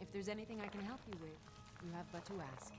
If there's anything I can help you with, you have but to ask.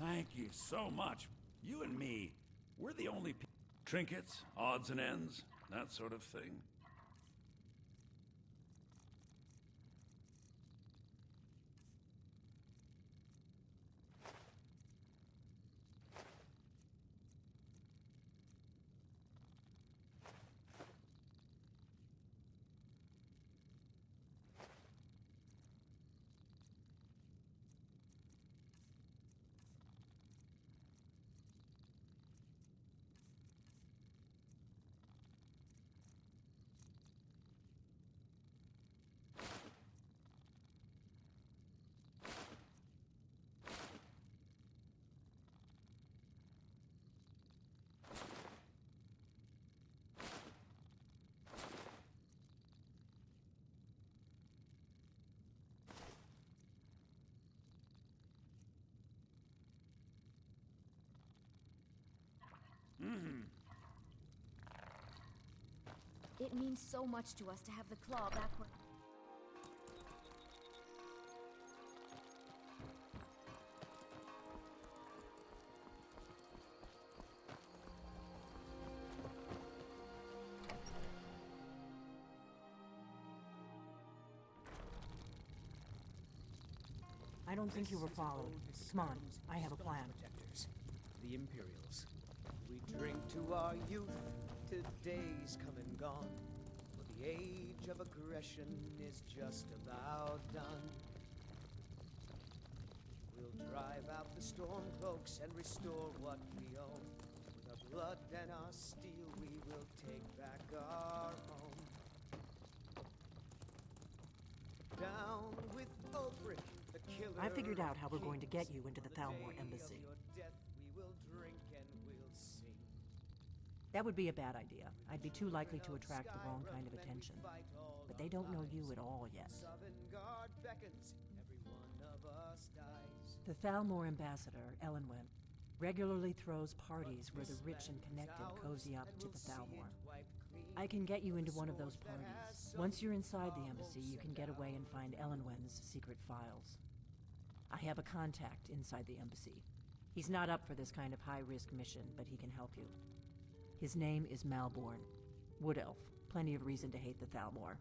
Thank you so much. You and me, we're the only trinkets, odds and ends, that sort of thing. It means so much to us to have the claw back where... I don't think you were followed. Come on, I have a plan. The Imperials. We drink to our youth, to days come and gone. For the age of aggression is just about done. We'll drive out the stormcloaks and restore what we own. With our blood and our steel, we will take back our home. Down with Ulfric, the killer. I figured out how we're going to get you into the Thalmor embassy. We will drink and we'll sing. That would be a bad idea. I'd be too likely to attract the wrong kind of attention. But they don't know you at all yet. Sovngarde beckons, every one of us dies. The Thalmor ambassador, Elenwen, regularly throws parties where the rich and connected cozy up to the Thalmor. I can get you into one of those parties. Once you're inside the embassy, you can get away and find Elenwen's secret files. I have a contact inside the embassy. He's not up for this kind of high-risk mission, but he can help you. His name is Malborn. Wood Elf. Plenty of reason to hate the Thalmor.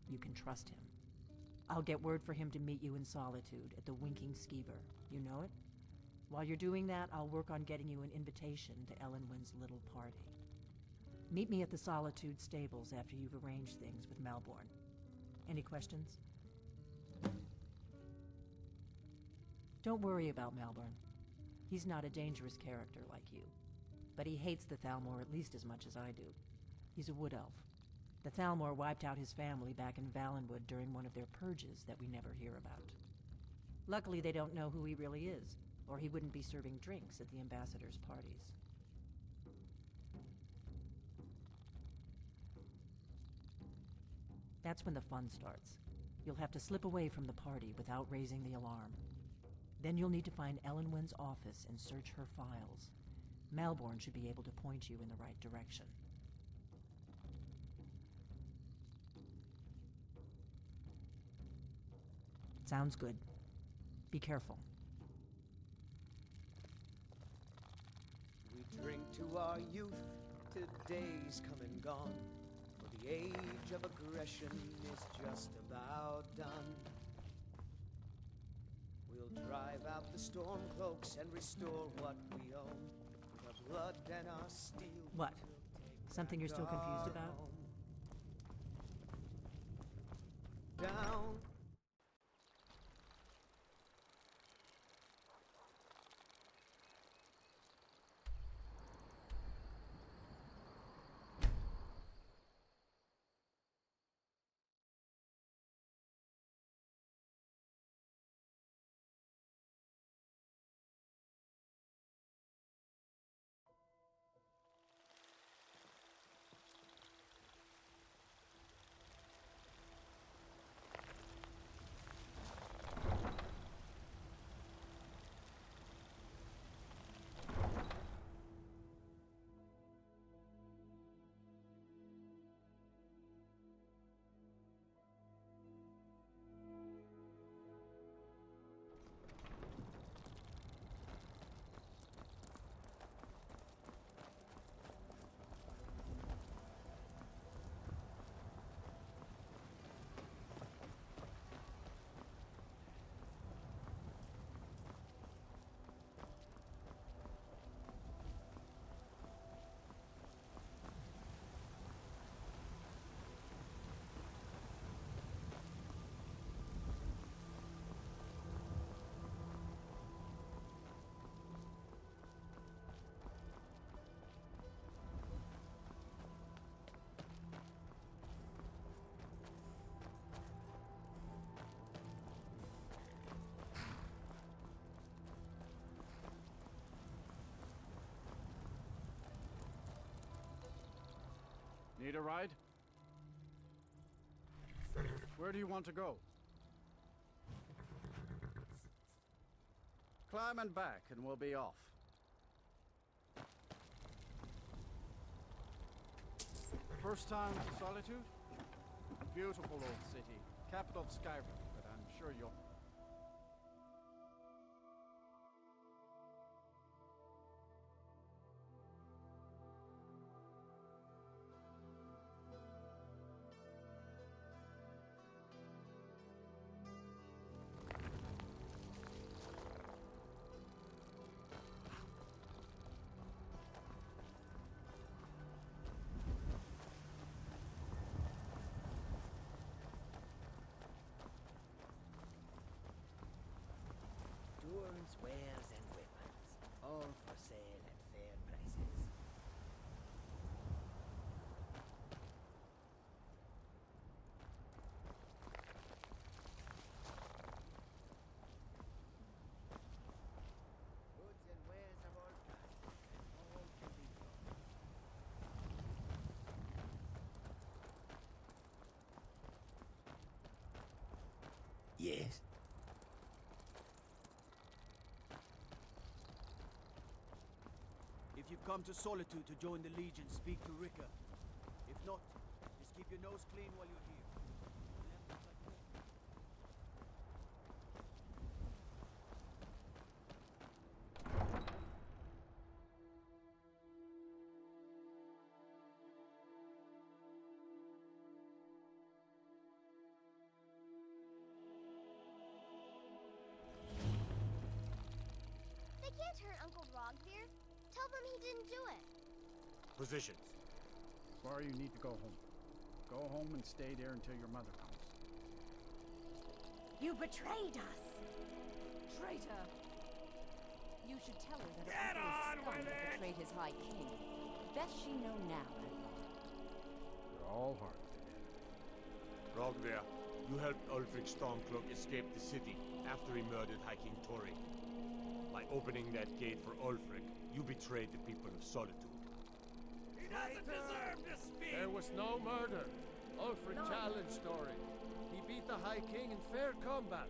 You can trust him. I'll get word for him to meet you in Solitude at the Winking Skeever. You know it? While you're doing that, I'll work on getting you an invitation to Elenwen's little party. Meet me at the Solitude stables after you've arranged things with Malborn. Any questions? Don't worry about Malborn. He's not a dangerous character like you. But he hates the Thalmor at least as much as I do. He's a wood elf. The Thalmor wiped out his family back in Valenwood during one of their purges that we never hear about. Luckily, they don't know who he really is, or he wouldn't be serving drinks at the ambassador's parties. That's when the fun starts. You'll have to slip away from the party without raising the alarm. Then you'll need to find Elenwen's office and search her files. Malborn should be able to point you in the right direction. Sounds good. Be careful. We drink to our youth, today's come and gone. For the age of aggression is just about done. We'll drive out the storm cloaks and restore what we own. With our blood and our steel. What? we'll take Something you're back still confused our about? home. Down. Need a ride? Where do you want to go? Climb and back and we'll be off. First time to Solitude? Beautiful old city. Capital of Skyrim, but I'm sure you'll... Tools, wares, and weapons, all for sale at fair prices. Goods and wares of all kinds, and all can be bought. Yes. If you've come to Solitude to join the Legion, speak to Rika. If not, just keep your nose clean while you're here. They can't hurt Uncle Rogvir. Tell them he didn't do it. Positions. Sorry, you need to go home. Go home and stay there until your mother comes. You betrayed us! Traitor! You should tell her that her uncle is scum that betrayed his High King. Best she know now, Edvard. You're all heart. Rogvir, you helped Ulfric Stormcloak escape the city after he murdered High King Tori. By opening that gate for Ulfric, you betrayed the people of Solitude. He doesn't deserve to speak! There was no murder. Ulfric challenged Thorin. He beat the High King in fair combat.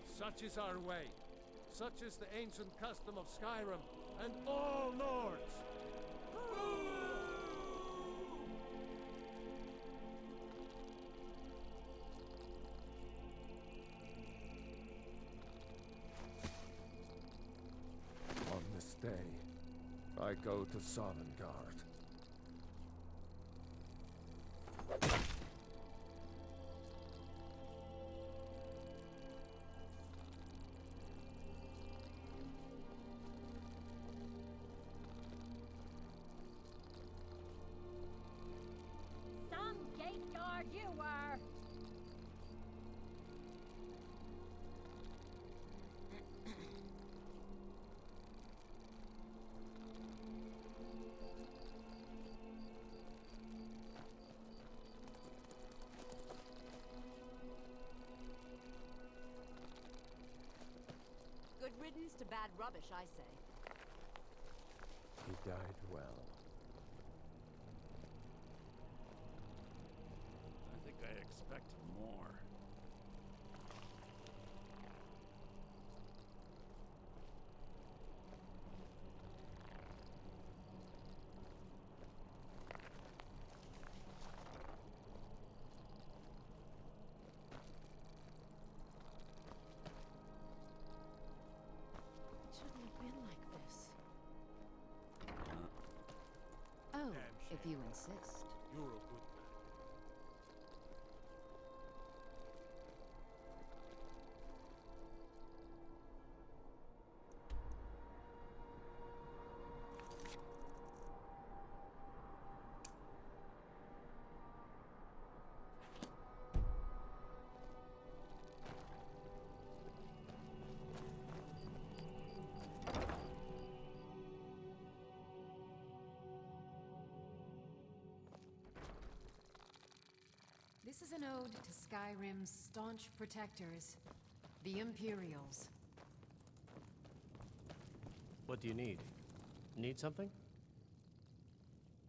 Such is our way. Such is the ancient custom of Skyrim and all Nords. On this day, I go to Sovngarde. Some gate guard you were! Good riddance to bad rubbish, I say. He died well. I think I expected more. It shouldn't have been like this. Oh, if you insist. You're a good man. This is an ode to Skyrim's staunch protectors, the Imperials. What do you need? Need something?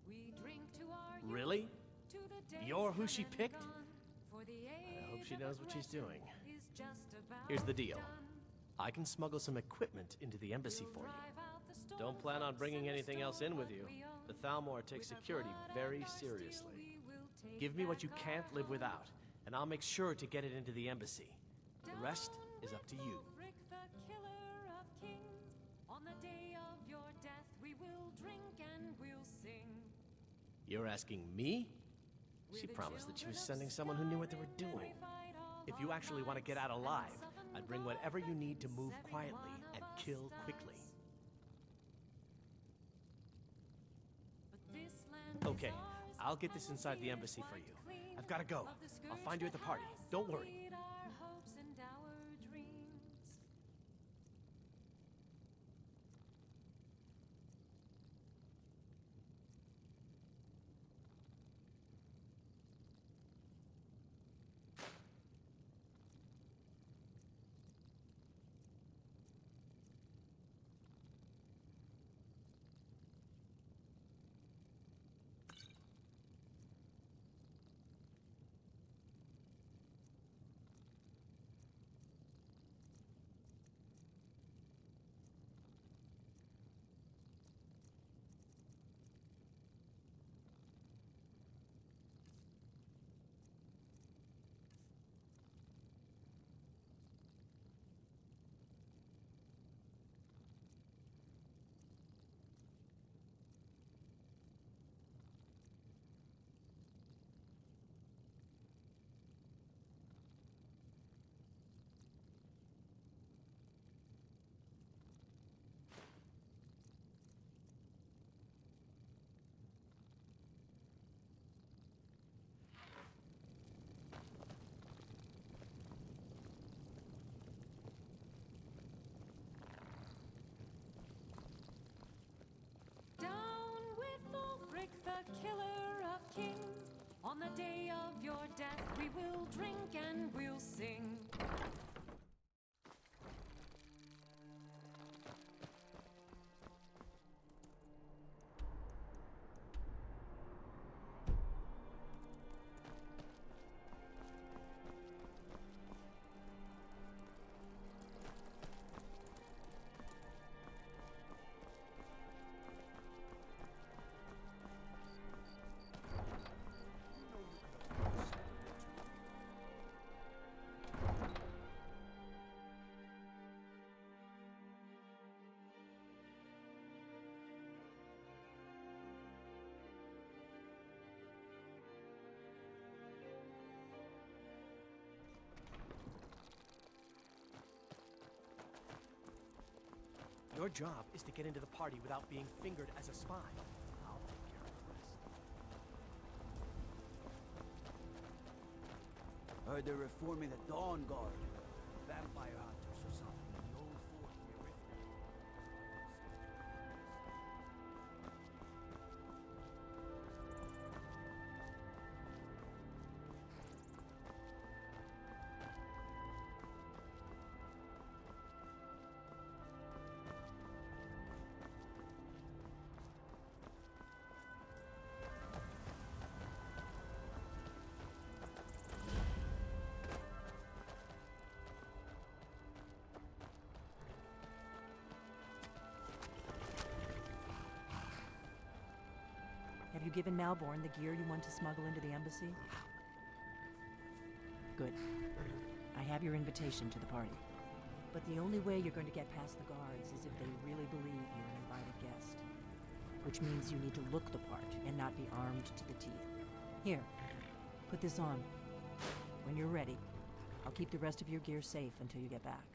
We drink to our Really? to the days You're who she come and picked? gone, for the I hope age she of knows what she's aggression doing. is just about Here's the deal. done. I can smuggle some equipment into the embassy for you. Drive out the storm Don't plan on clouds bringing and anything else in with restore you. what we own. The Thalmor takes With our security blood very and our steel, seriously. we will take Give me what you back can't our live home. without, and I'll make sure to get it into the embassy. The rest is up to you. Ulfric, the killer of kings. On the day of your death, we will drink and we'll sing. You're asking me? She promised that she was sending someone who knew what they were doing. If you actually want to get out alive, I'd bring whatever you need to move quietly and kill quickly. Okay, I'll get this inside the embassy for you. I've got to go. I'll find you at the party. Don't worry. Killer of kings, on the day of your death we will drink and we'll sing. Your job is to get into the party without being fingered as a spy. I'll take care of the rest. Heard they're reforming the Dawn Guard. Vampire hunters or something in the old fort near Riften. Have you given Malborn the gear you want to smuggle into the embassy? Good. I have your invitation to the party. But the only way you're going to get past the guards is if they really believe you're an invited guest. Which means you need to look the part and not be armed to the teeth. Here, put this on. When you're ready, I'll keep the rest of your gear safe until you get back.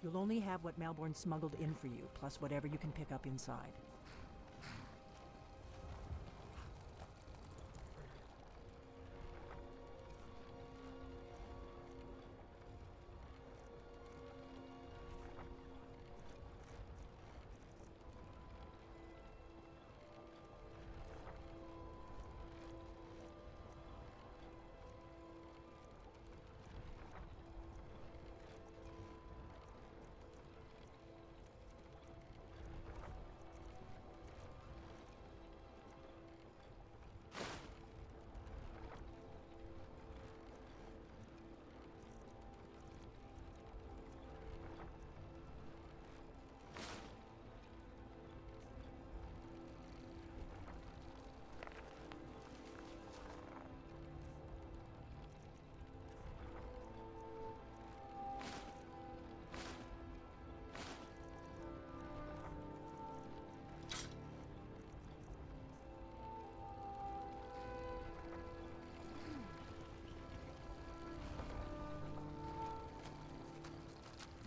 You'll only have what Malborn smuggled in for you, plus whatever you can pick up inside.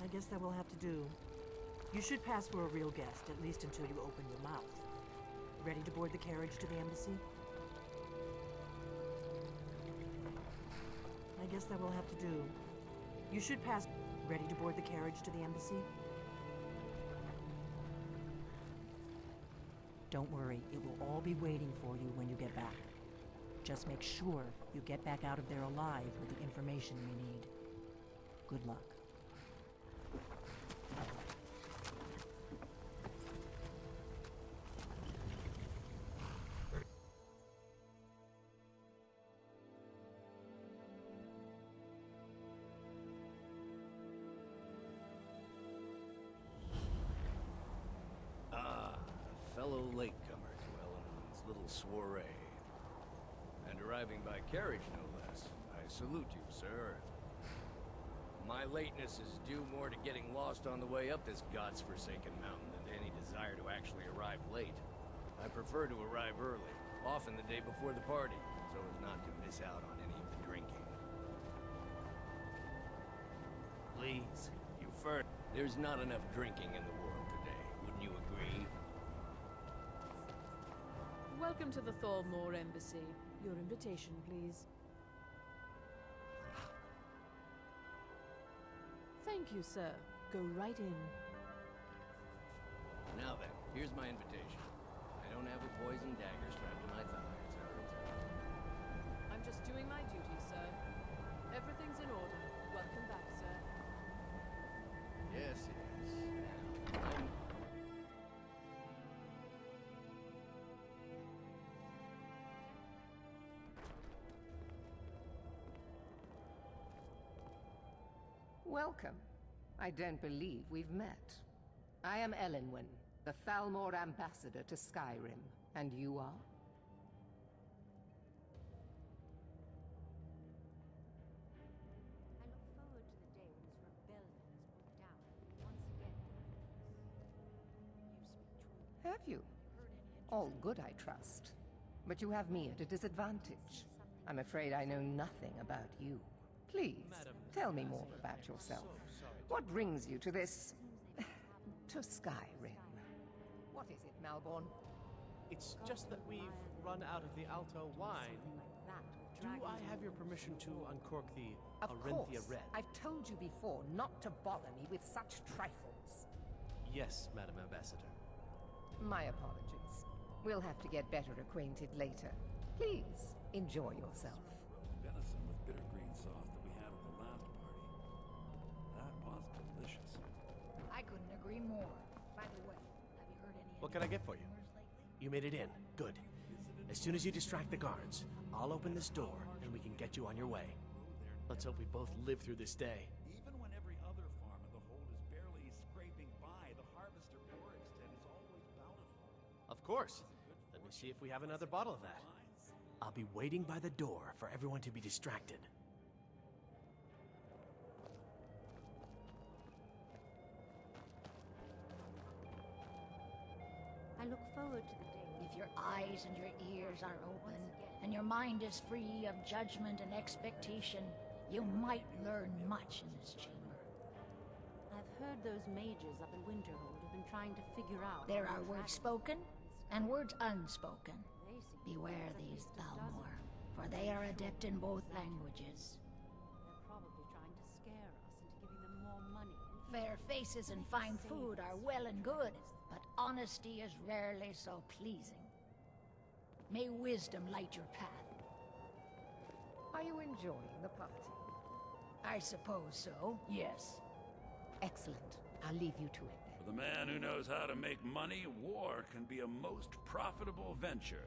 I guess that will have to do. You should pass for a real guest, at least until you open your mouth. Ready to board the carriage to the embassy? I guess that will have to do. You should pass... Ready to board the carriage to the embassy? Don't worry, it will all be waiting for you when you get back. Just make sure you get back out of there alive with the information you need. Good luck. Fellow latecomer to Ellen's little soiree. And arriving by carriage, no less. I salute you, sir. My lateness is due more to getting lost on the way up this god's-forsaken mountain than to any desire to actually arrive late. I prefer to arrive early, often the day before the party, so as not to miss out on any of the drinking. Please, you first. There's not enough drinking in the world today, wouldn't you agree? Welcome to the Thalmor Embassy. Your invitation, please. Thank you, sir. Go right in. Now then, here's my invitation. I don't have a poison dagger strapped to my thigh, etc., etc. I'm just doing my duty, sir. Everything's in order. Welcome back, sir. Yes, yes. I'm... Welcome. I don't believe we've met. I am Elenwen, the Thalmor ambassador to Skyrim. And you are? I look forward to the day when this rebellion is put down and we once again live in peace. Have you? All good, I trust. But you have me at a disadvantage. I'm afraid I know nothing about you. Please, tell me more about yourself. What brings you to this to Skyrim. What is it, Malborn? It's just that we've run out of the Alto wine. Do I have your permission to uncork the Of Arinthia course. Red? I've told you before not to bother me with such trifles. Yes, Madam Ambassador. My apologies. We'll have to get better acquainted later. Please, enjoy yourself. Venison with bitter green sauce that we had at the last party. That was delicious. I couldn't agree more. By the way, have you heard any What can I get for you? You made it in. Good. As soon as you distract the guards, I'll open this door and we can get you on your way. Let's hope we both live through this day. Even when every other farm in the hold is barely scraping by, the harvester ore extent is always bountiful. Of course. Let me see if we have another bottle of that. I'll be waiting by the door for everyone to be distracted. I look forward to the day. If your eyes and your ears are open, and your mind is free of judgment and expectation, you might learn much in this chamber. I've heard those mages up in Winterhold have been trying to figure out... There are words spoken and words unspoken. Beware these, Thalmor, for they are adept in both languages. They're probably trying to scare us into giving them more money. Fair faces and fine food are well and good, but honesty is rarely so pleasing. May wisdom light your path. Are you enjoying the party? I suppose so, yes. Excellent. I'll leave you to it then. For the man who knows how to make money, war can be a most profitable venture.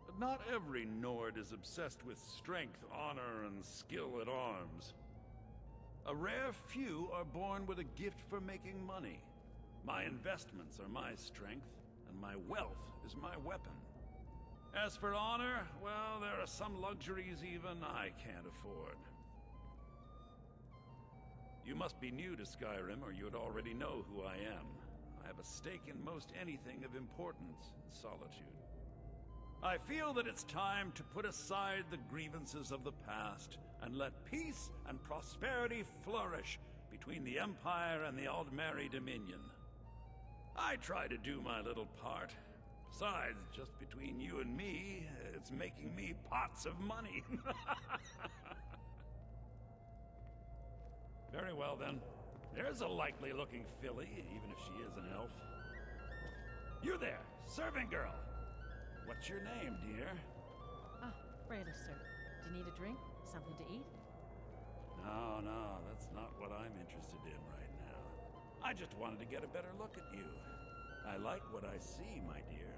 But not every Nord is obsessed with strength, honor, and skill at arms. A rare few are born with a gift for making money. My investments are my strength, and my wealth is my weapon. As for honor, well, there are some luxuries even I can't afford. You must be new to Skyrim, or you'd already know who I am. I have a stake in most anything of importance in Solitude. I feel that it's time to put aside the grievances of the past and let peace and prosperity flourish between the Empire and the Aldmeri Dominion. I try to do my little part. Besides, just between you and me, it's making me pots of money. Very well, then. There's a likely-looking filly, even if she is an elf. You there, servant girl. What's your name, dear? Ah, Rayla, sir. Do you need a drink? Something to eat? No, that's not what I'm interested in right now. I just wanted to get a better look at you. I like what I see, my dear.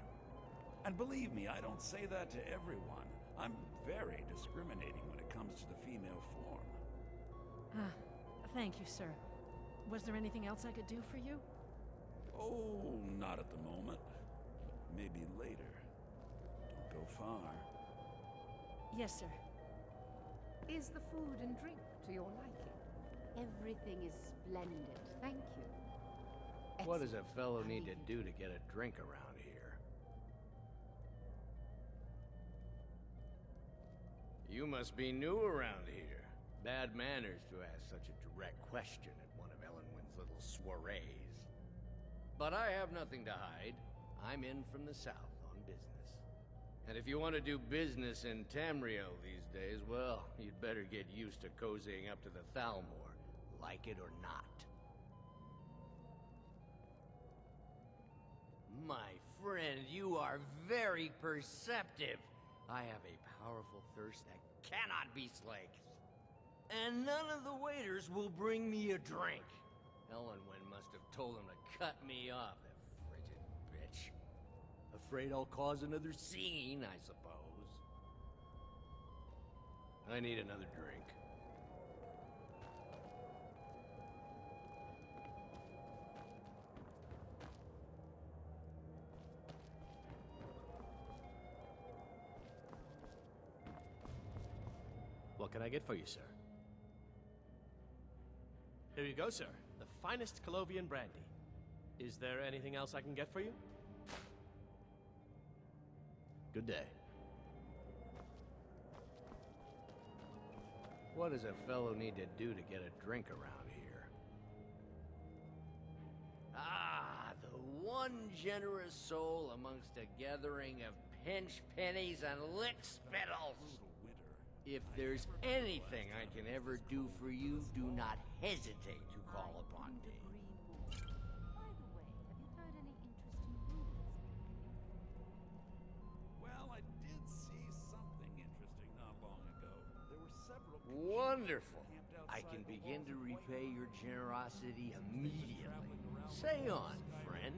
And believe me, I don't say that to everyone. I'm very discriminating when it comes to the female form. Ah, thank you, sir. Was there anything else I could do for you? Oh, not at the moment. Maybe later. Don't go far. Yes, sir. Is the food and drink to your liking? Everything is splendid, thank you. What does a fellow need to do to get a drink around here? You must be new around here. Bad manners to ask such a direct question at one of Elenwyn's little soirees. But I have nothing to hide. I'm in from the south on business. And if you want to do business in Tamriel these days, well, you'd better get used to cozying up to the Thalmor, like it or not. My friend, you are very perceptive. I have a powerful thirst that cannot be slaked. And none of the waiters will bring me a drink. Elenwen must have told them to cut me off, that frigid bitch. Afraid I'll cause another scene, I suppose. I need another drink. What can I get for you, sir? Here you go, sir. The finest Colovian brandy. Is there anything else I can get for you? Good day. What does a fellow need to do to get a drink around here? Ah, the one generous soul amongst a gathering of pinch pennies and lick spittles. If there's anything I can ever do for you, do not hesitate to call upon me. By the way, have you heard any interesting rumors lately? Well, I did see something interesting not long ago. There were several... Wonderful. I can begin to repay your generosity immediately. Say on, friend.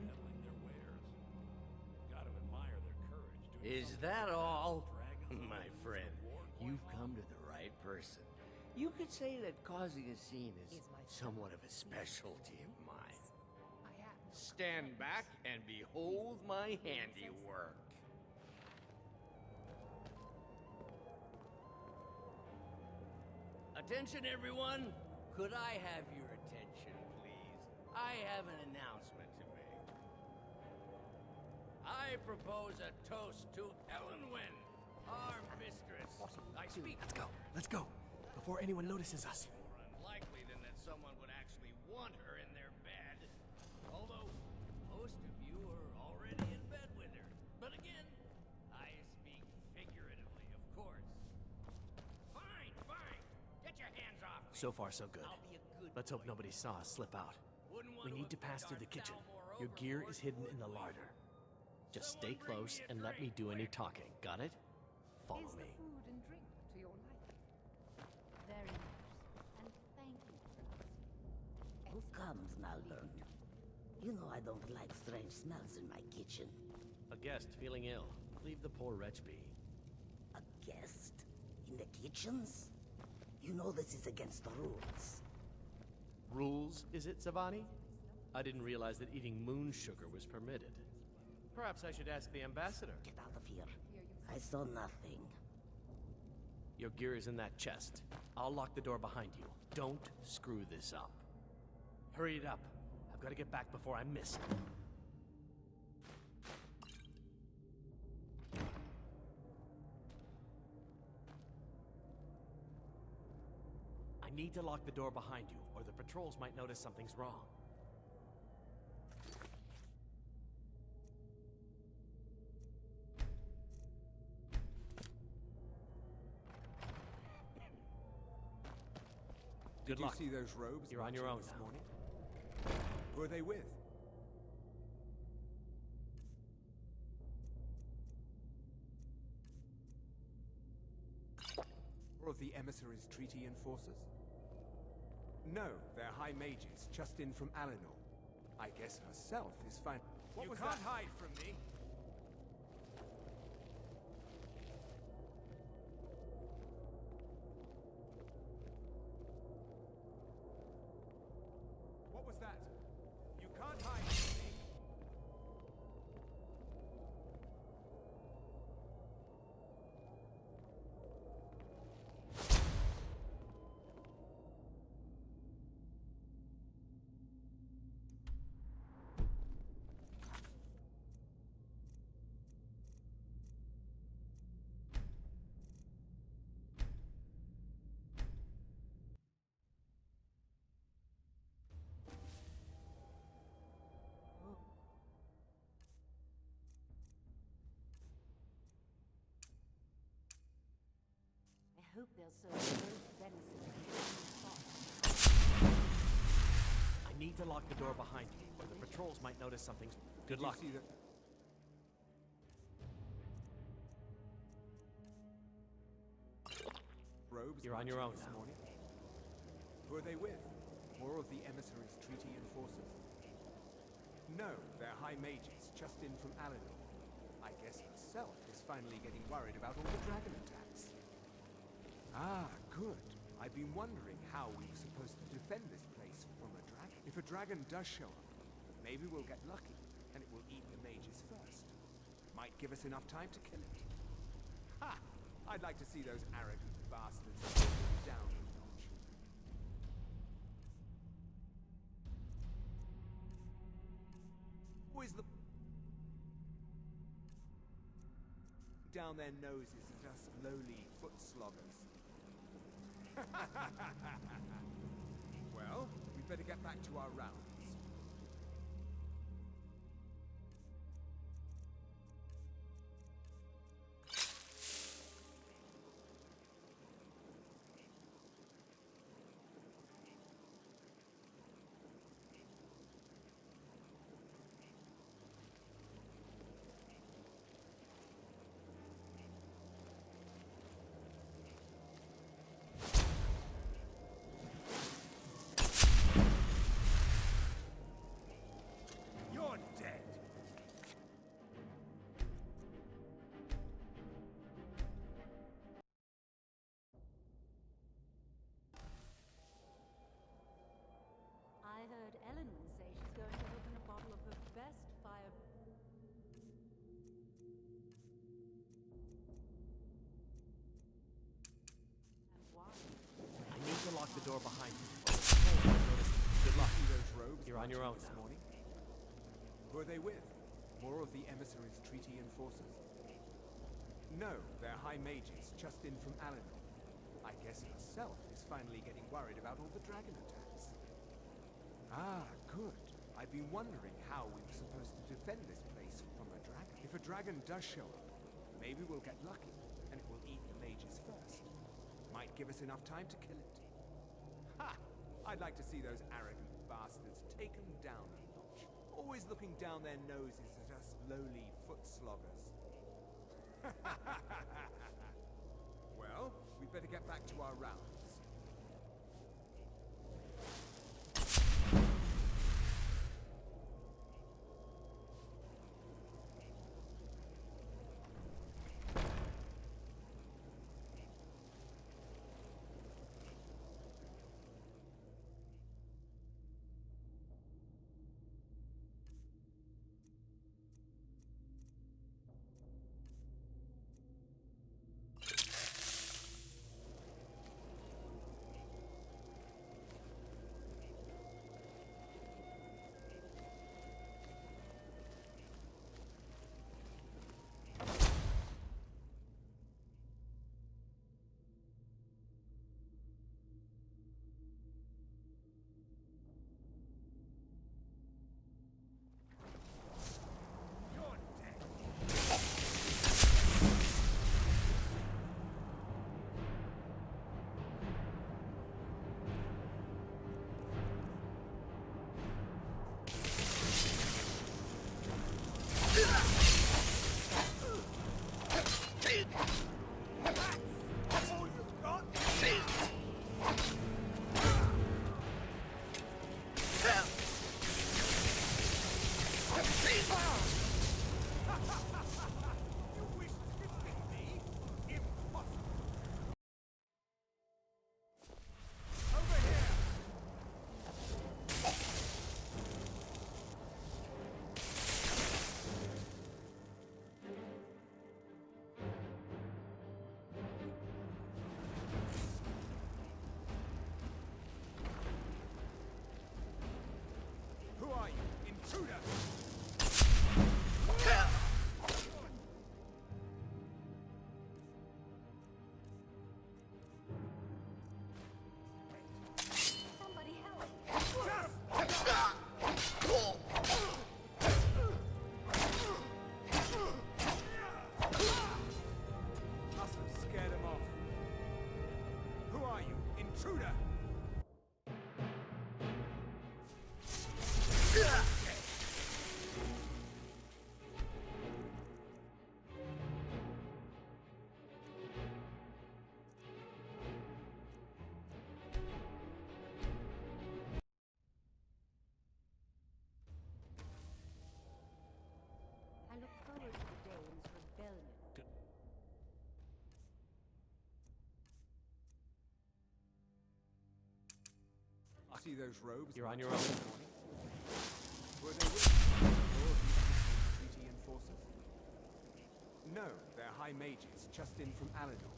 Got to admire their courage. Is that all? My friend, you've come to the right person. You could say that causing a scene is somewhat of a specialty of mine. Stand back and behold my handiwork. Attention, everyone! Could I have your attention, please? I have an announcement to make. I propose a toast to Elenwen, our mistress. I speak. Let's go. Before anyone notices us. More unlikely than that someone would actually want her in their bed. Although, most of you are already in bed with her. But again, I speak figuratively, of course. Fine, fine. Get your hands off me. So far, so good. I'll be a good Let's hope boy. nobody saw us slip out. Wouldn't want We to need to pass through offend the kitchen. our Your Thalmor gear overlord is hidden in the Gwynplaine. larder. Just stay Someone bring close me a and let me drink, do any quick. talking. Got it? Follow Is me. the food and drink to your liking? Very much so. And thank you for asking. Who comes, Nalbert? You know I don't like strange smells in my kitchen. A guest feeling ill. Leave the poor wretch be. A guest? In the kitchens? You know this is against the rules. Rules, is it, Savani? I didn't realize that eating moon sugar was permitted. Perhaps I should ask the ambassador. Get out of here. I saw nothing. Your gear is in that chest. I'll lock the door behind you. Don't screw this up. Hurry it up. I've got to get back before I'm missed. I need to lock the door behind you, or the patrols might notice something's wrong. Good luck. Did you see those robes? You're on your own marching this now. morning? Who are they with? Or of the emissaries' treaty enforcers? No, they're high mages, just in from Alinor. I guess herself is fine. What was that? hide from me. What was that? You can't hide from me. I hope they'll serve roast venison and sauce. I need to lock the door behind you, or the patrols might notice something's... Good luck. Did you see that? Robes You're on your marching own this now. morning? Who are they with? More of the emissaries' treaty enforcers? No, they're high mages, just in from Alinor. I guess herself is finally getting worried about all the dragon attacks. Ah, good. I've been wondering how we were supposed to defend this place from a dragon. If a dragon does show up, maybe we'll get lucky, and it will eat the mages first. Might give us enough time to kill it. Ha! I'd like to see those arrogant bastards down a notch. Who is the... down their noses at us lowly foot sloggers? Well, we'd better get back to our rounds. I heard Elenwen say she's going to open a bottle of her best fire. And wine. I need to lock the door behind you. Good luck. Those robes You're on your own this now. morning. Who are they with? More of the emissaries' treaty enforcers? No, they're high mages, just in from Alinor. I guess herself is finally getting worried about all the dragon attacks. Ah, good. I've been wondering how we were supposed to defend this place from a dragon. If a dragon does show up, maybe we'll get lucky, and it will eat the mages first. Might give us enough time to kill it. Ha! I'd like to see those arrogant bastards taken down a notch. Always looking down their noses at us lowly foot sloggers. Well, we'd better get back to our rounds. Who are you? Intruder! Somebody help! Must have scared him off. Who are you? Intruder! I look forward to the day when this rebellion. See those robes? You're on your own. Were they with all of the treaty enforcers? No, they're high mages, just in from Alinor.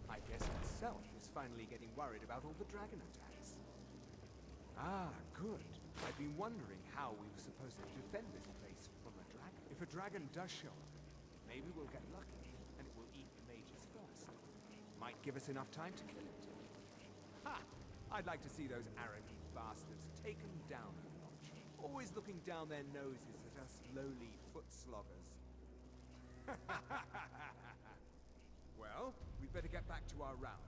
I guess herself is finally getting worried about all the dragon attacks. Ah, good. I've been wondering how we were supposed to defend this place from a dragon. If a dragon does show up, maybe we'll get lucky, and it will eat the mages first. Might give us enough time to kill it. Ha! I'd like to see those arrogant bastards taken down a notch. Always looking down their noses at us lowly foot sloggers. Well, we'd better get back to our rounds.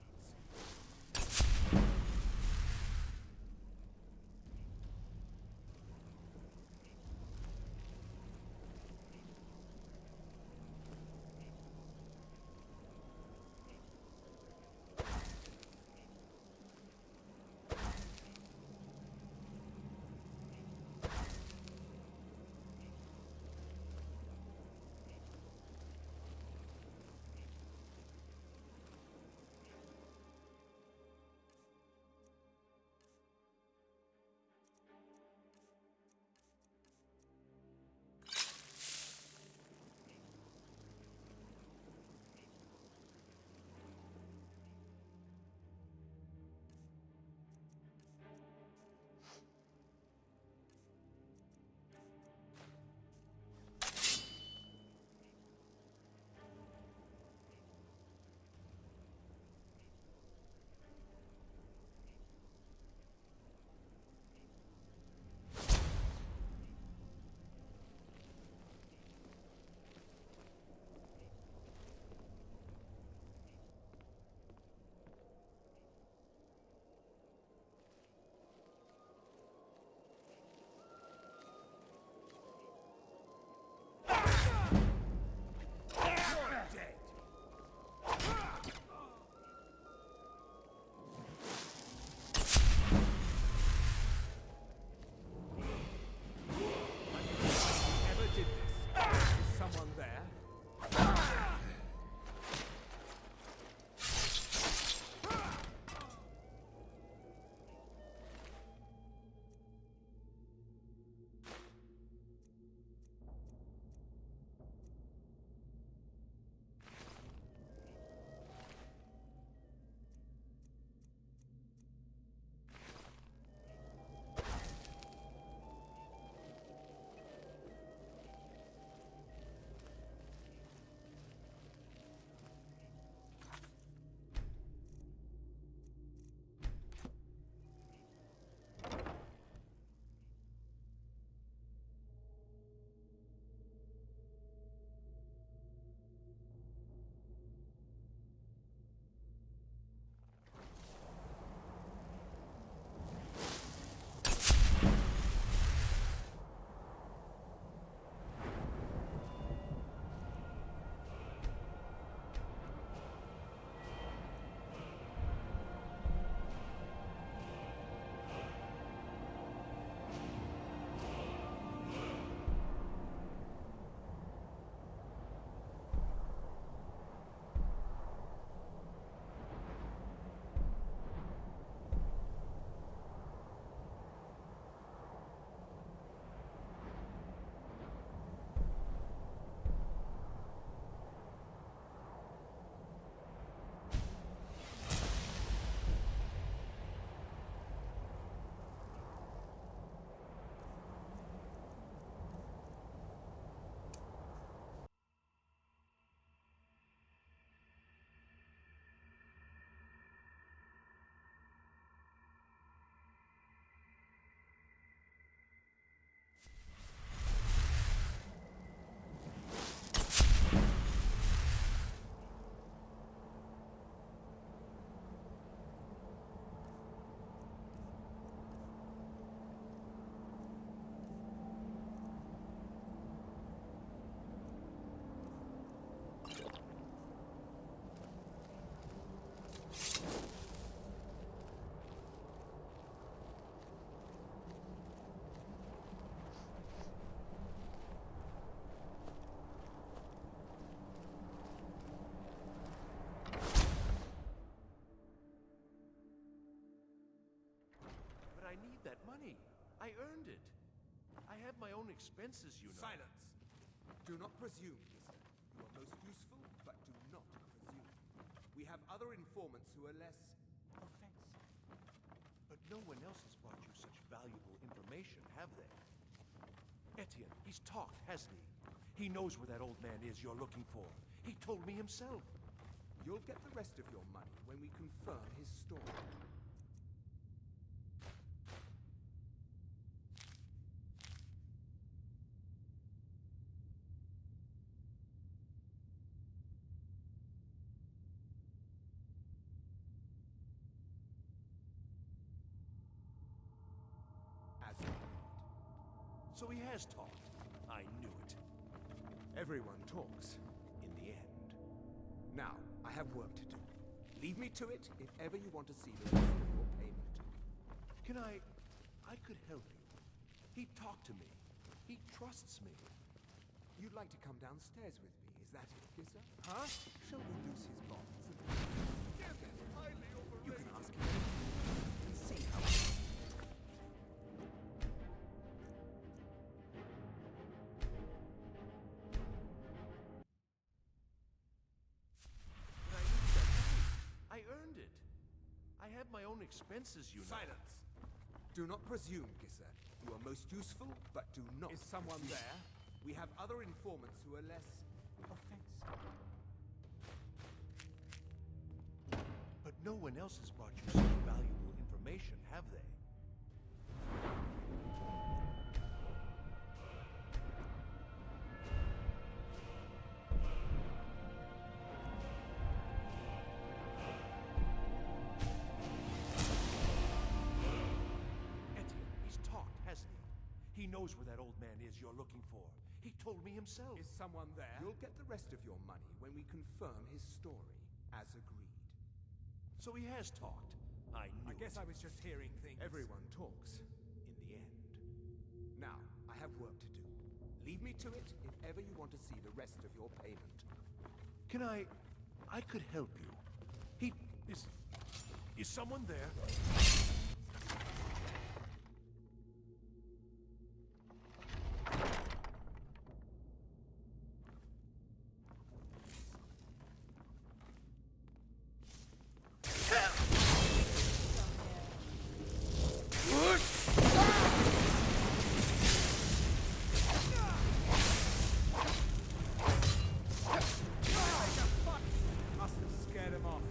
I need that money. I earned it. I have my own expenses, you know. Silence! Do not presume, mister. You are most useful, but do not presume. We have other informants who are less offensive. But no one else has brought you such valuable information, have they? Etienne, he's talked, hasn't he? He knows where that old man is you're looking for. He told me himself. You'll get the rest of your money when we confirm his story. has agreed. So he has talked. I knew it. Everyone talks, in the end. Now, I have work to do. Leave me to it if ever you want to see the rest of your payment. Can I could help you. He talked to me. He trusts me. You'd like to come downstairs with me, is that it, Gissa? Huh? Shall we loose his bonds? You can ask him and see how. But I need that money. I earned it. I have my own expenses, you know. Silence! Do not presume, Gissa. You are most useful, but do not. Is someone presume. there? We have other informants who are less offensive. But no one else has brought you such valuable information, have they? Etienne, he's talked, hasn't he? He knows where that old man is you're looking for. He told me himself. Is someone there? You'll get the rest of your money when we confirm his story, as agreed. So he has talked. I knew I guess it. I was just hearing things. Everyone talks, in the end. Now, I have work to do. Leave me to it if ever you want to see the rest of your payment. Can I could help you. He is someone there? Must have scared him off.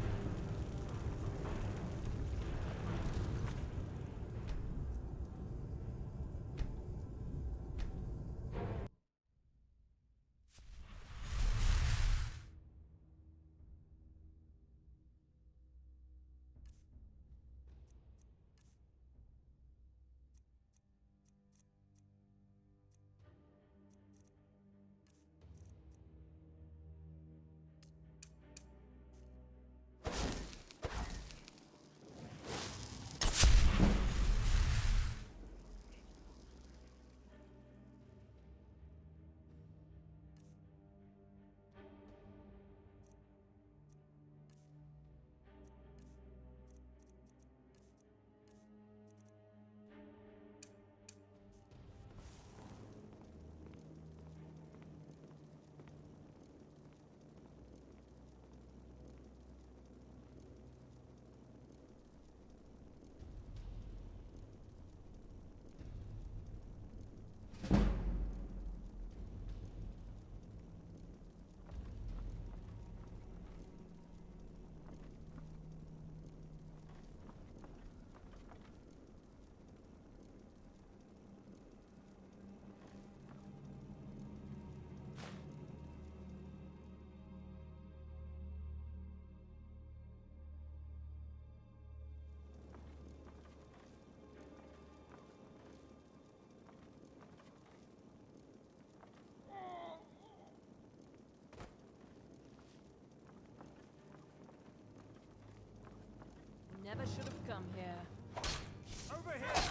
Never should have come here. Over here!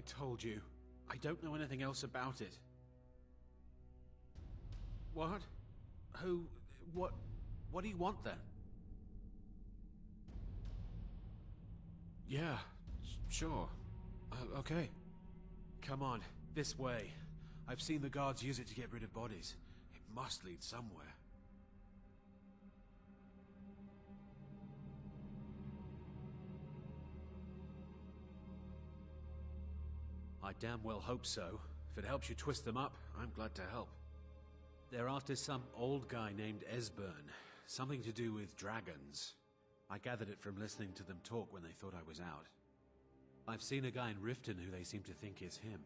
told you. I don't know anything else about it. What? Who? What do you want then? Yeah, sure. Okay. Come on, this way. I've seen the guards use it to get rid of bodies. It must lead somewhere. I damn well hope so. If it helps you twist them up, I'm glad to help. They're after some old guy named Esbern. Something to do with dragons. I gathered it from listening to them talk when they thought I was out. I've seen a guy in Riften who they seem to think is him.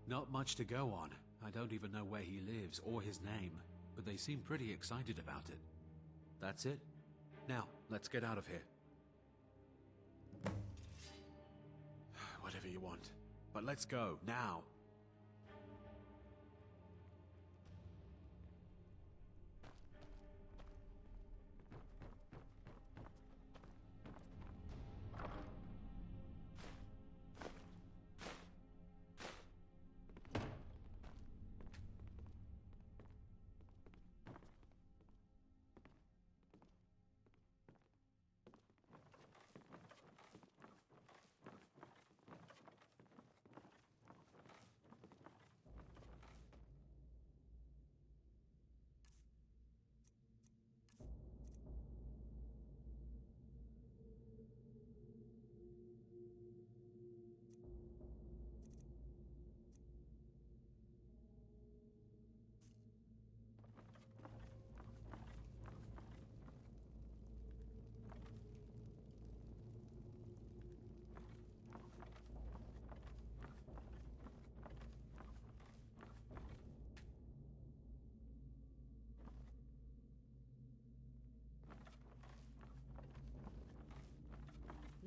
Not much to go on. I don't even know where he lives or his name, but they seem pretty excited about it. That's it. Now, let's get out of here. Whatever you want. But let's go, now.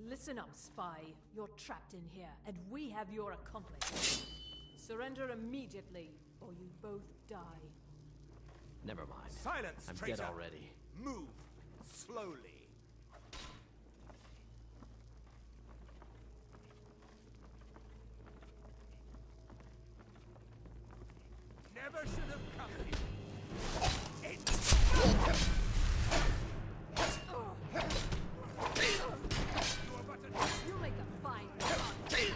Listen up, spy. You're trapped in here, and we have your accomplice. Surrender immediately, or you both die. Never mind. Silence, I'm traitor! dead already. Move slowly. Never should have come here. You'll make a fine target.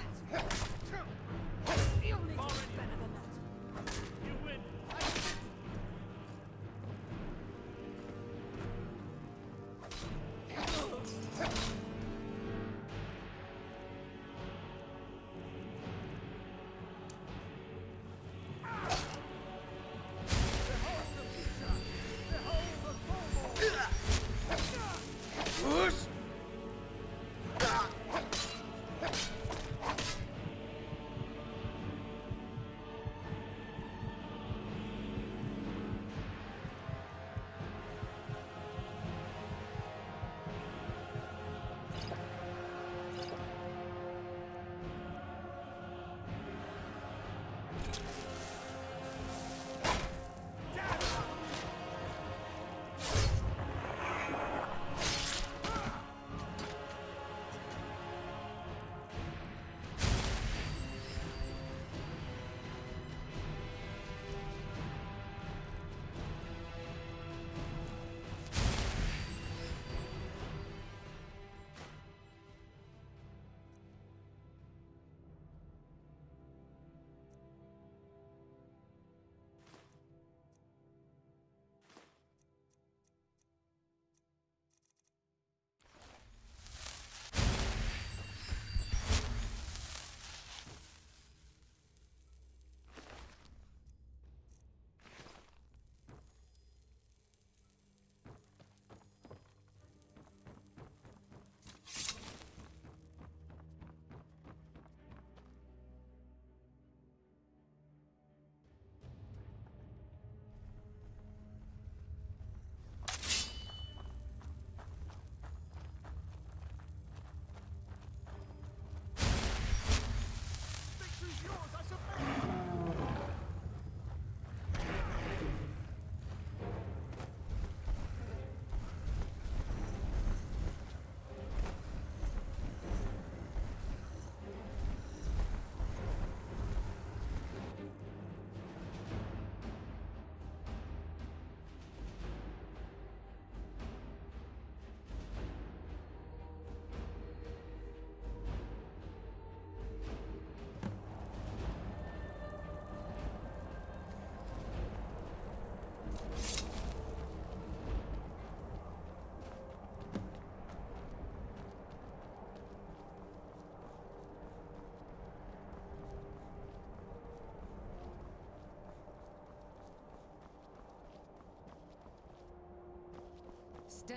You'll need to do better than that. You win.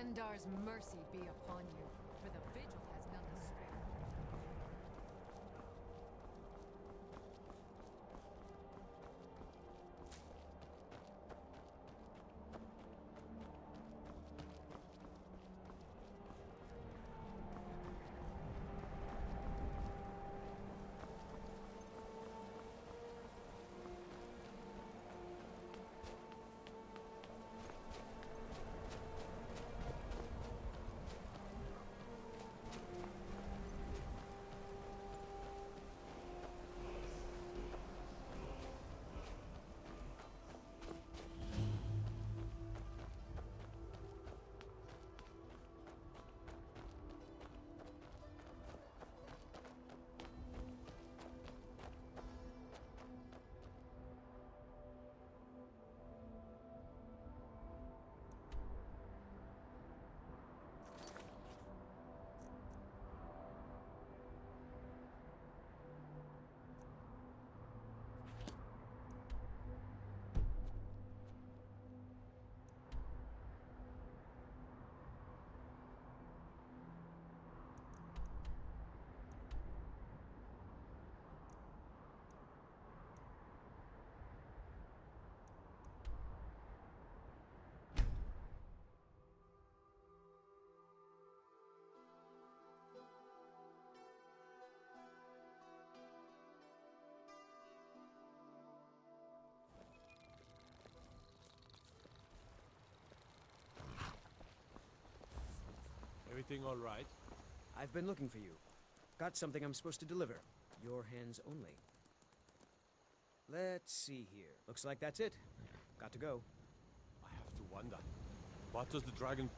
Zendar's mercy be upon you, for the vigil has none to spare. Everything all right? I've been looking for you. Got something I'm supposed to deliver. Your hands only. Let's see here. Looks like that's it. Got to go. I have to wonder. What does the dragon...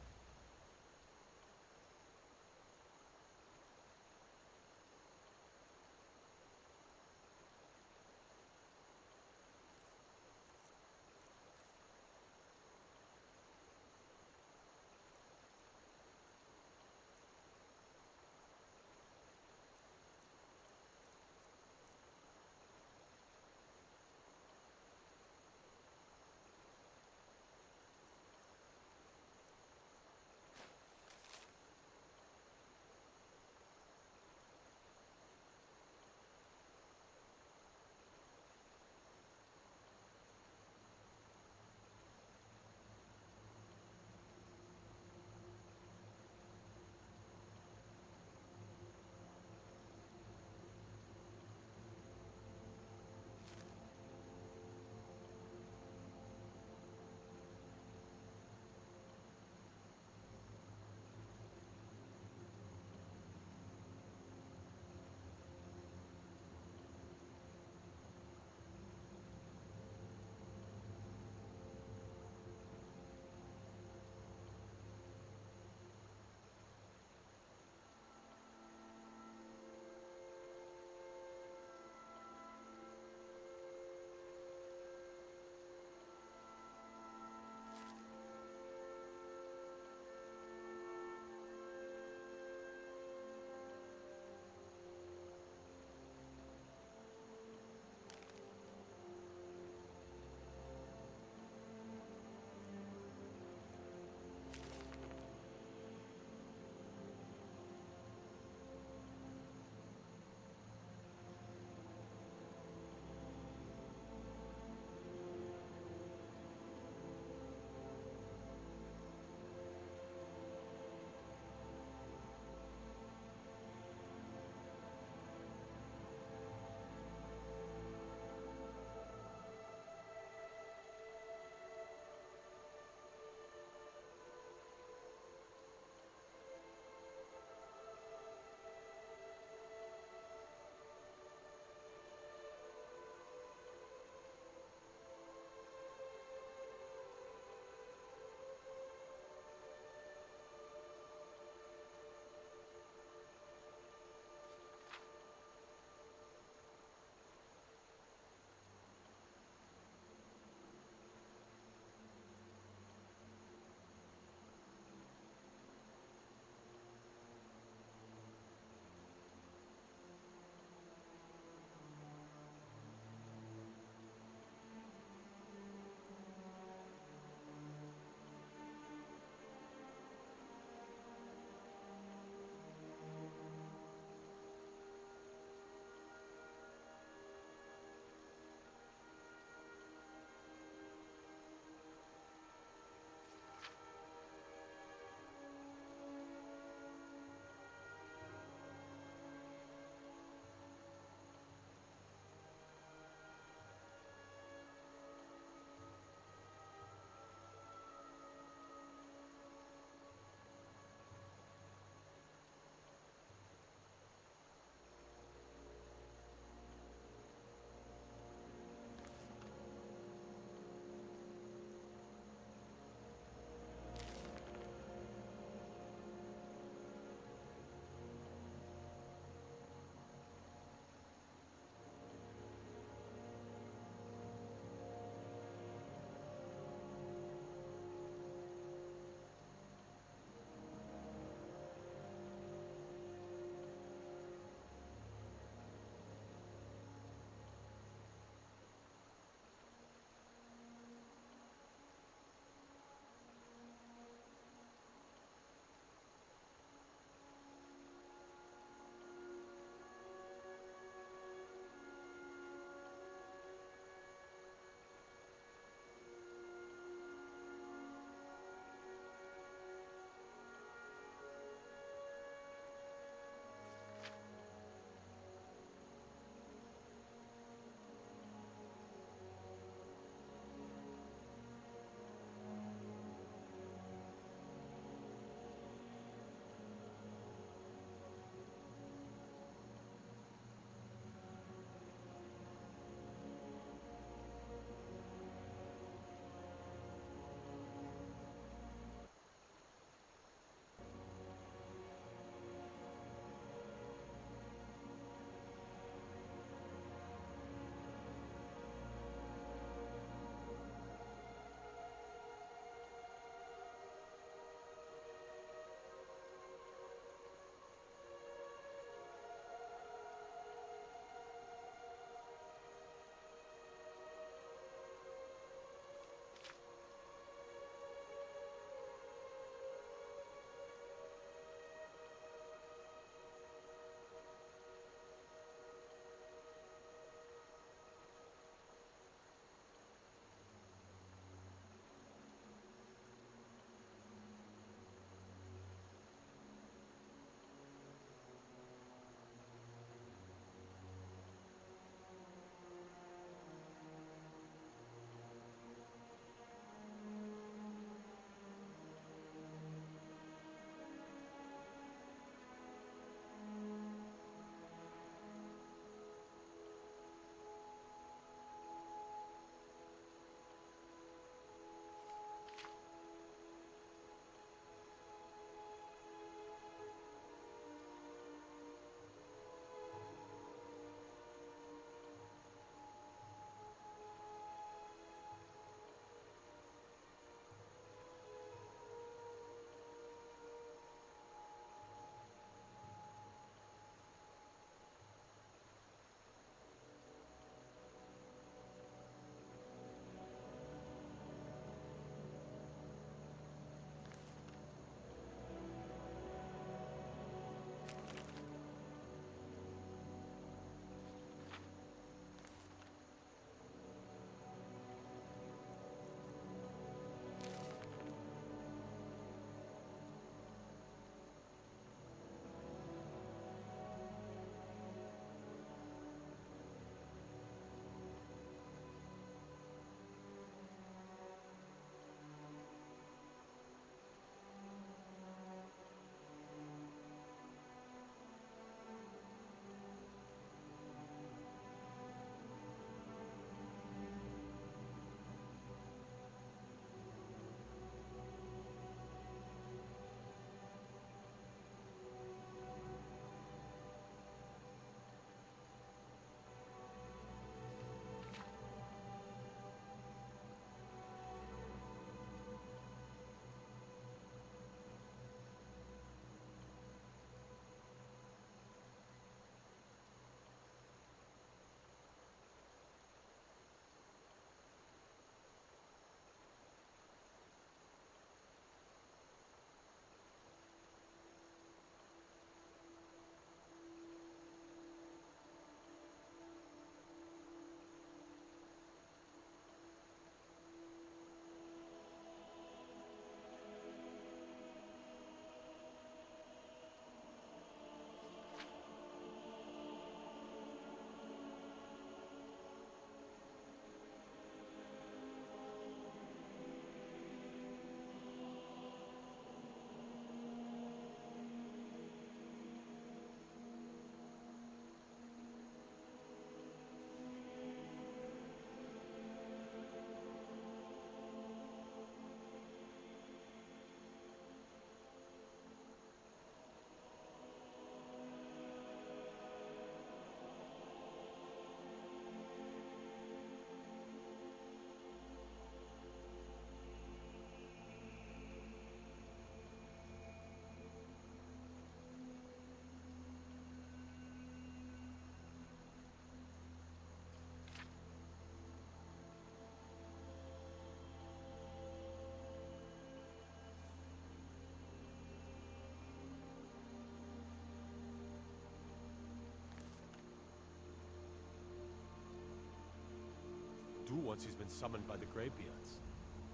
once he's been summoned by the Greybeards?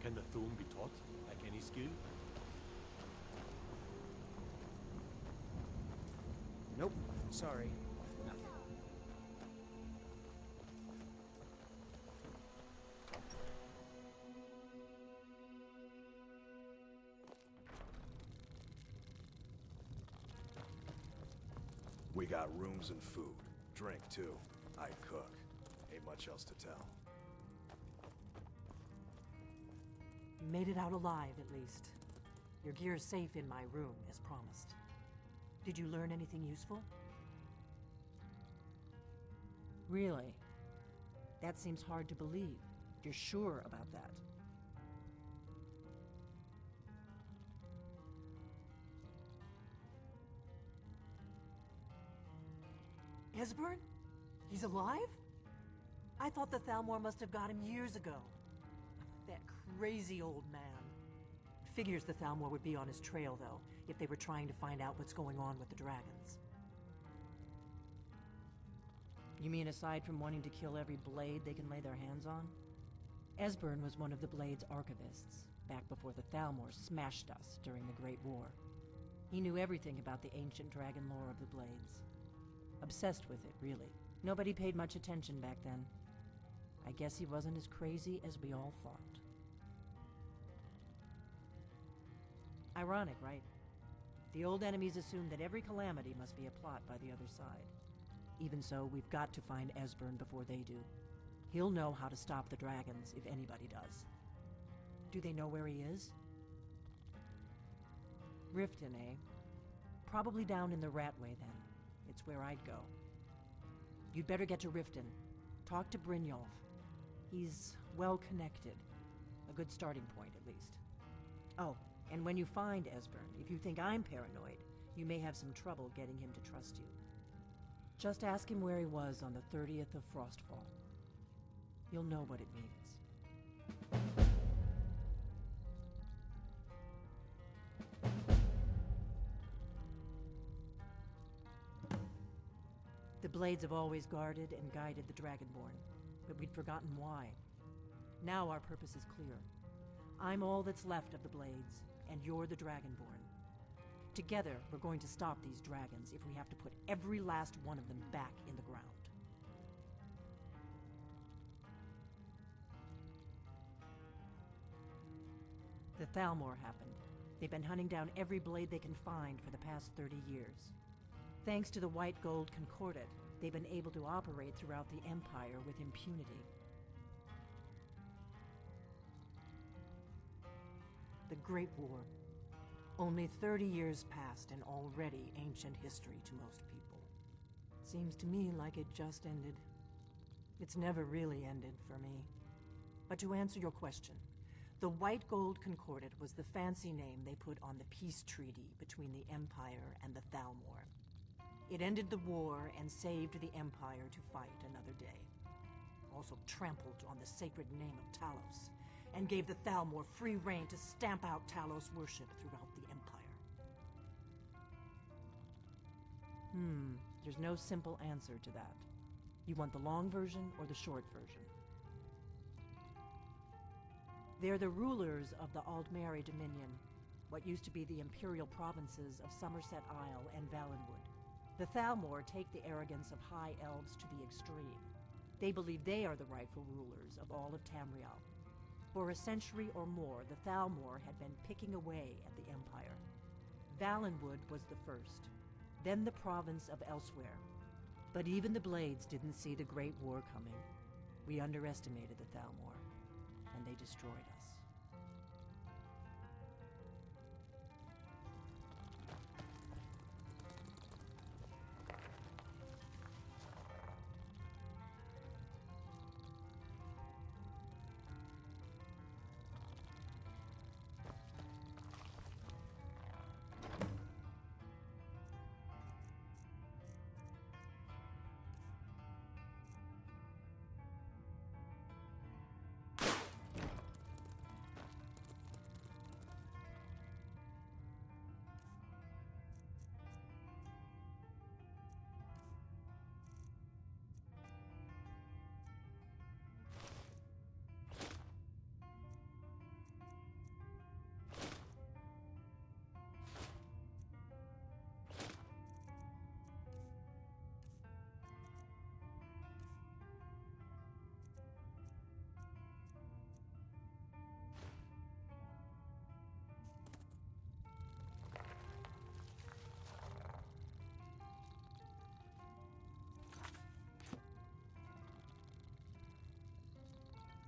Can the Thum be taught, like any skill? Nope, sorry. Nothing. We got rooms and food. Drink, too. I cook. Ain't much else to tell. You made it out alive, at least. Your gear's safe in my room, as promised. Did you learn anything useful? Really? That seems hard to believe. You're sure about that? Esbern? He's alive? I thought the Thalmor must have got him years ago. That crazy old man. Figures the Thalmor would be on his trail, though, if they were trying to find out what's going on with the dragons. You mean aside from wanting to kill every blade they can lay their hands on? Esbern was one of the Blade's archivists, back before the Thalmor smashed us during the Great War. He knew everything about the ancient dragon lore of the Blades. Obsessed with it, really. Nobody paid much attention back then. I guess he wasn't as crazy as we all thought. Ironic, right? The old enemies assumed that every calamity must be a plot by the other side. Even so, we've got to find Esbern before they do. He'll know how to stop the dragons, if anybody does. Do they know where he is? Riften, eh? Probably down in the Ratway, then. It's where I'd go. You'd better get to Riften. Talk to Brynjolf. He's well-connected. A good starting point, at least. Oh, and when you find Esbern, if you think I'm paranoid, you may have some trouble getting him to trust you. Just ask him where he was on the 30th of Frostfall. You'll know what it means. The Blades have always guarded and guided the Dragonborn, but we'd forgotten why. Now our purpose is clear. I'm all that's left of the Blades, and you're the Dragonborn. Together, we're going to stop these dragons if we have to put every last one of them back in the ground. The Thalmor happened. They've been hunting down every blade they can find for the past 30 years. Thanks to the White Gold Concordat, they've been able to operate throughout the Empire with impunity. The Great War. Only 30 years passed and already ancient history to most people. Seems to me like it just ended. It's never really ended for me. But to answer your question, the White Gold Concordat was the fancy name they put on the peace treaty between the Empire and the Thalmor. It ended the war and saved the Empire to fight another day. Also trampled on the sacred name of Talos, and gave the Thalmor free rein to stamp out Talos worship throughout the Empire. There's no simple answer to that. You want the long version or the short version? They're the rulers of the Aldmeri Dominion, what used to be the imperial provinces of Somerset Isle and Valenwood. The Thalmor take the arrogance of high elves to the extreme. They believe they are the rightful rulers of all of Tamriel. For a century or more, the Thalmor had been picking away at the Empire. Valenwood was the first, then the province of Elsewhere. But even the Blades didn't see the Great War coming. We underestimated the Thalmor, and they destroyed us.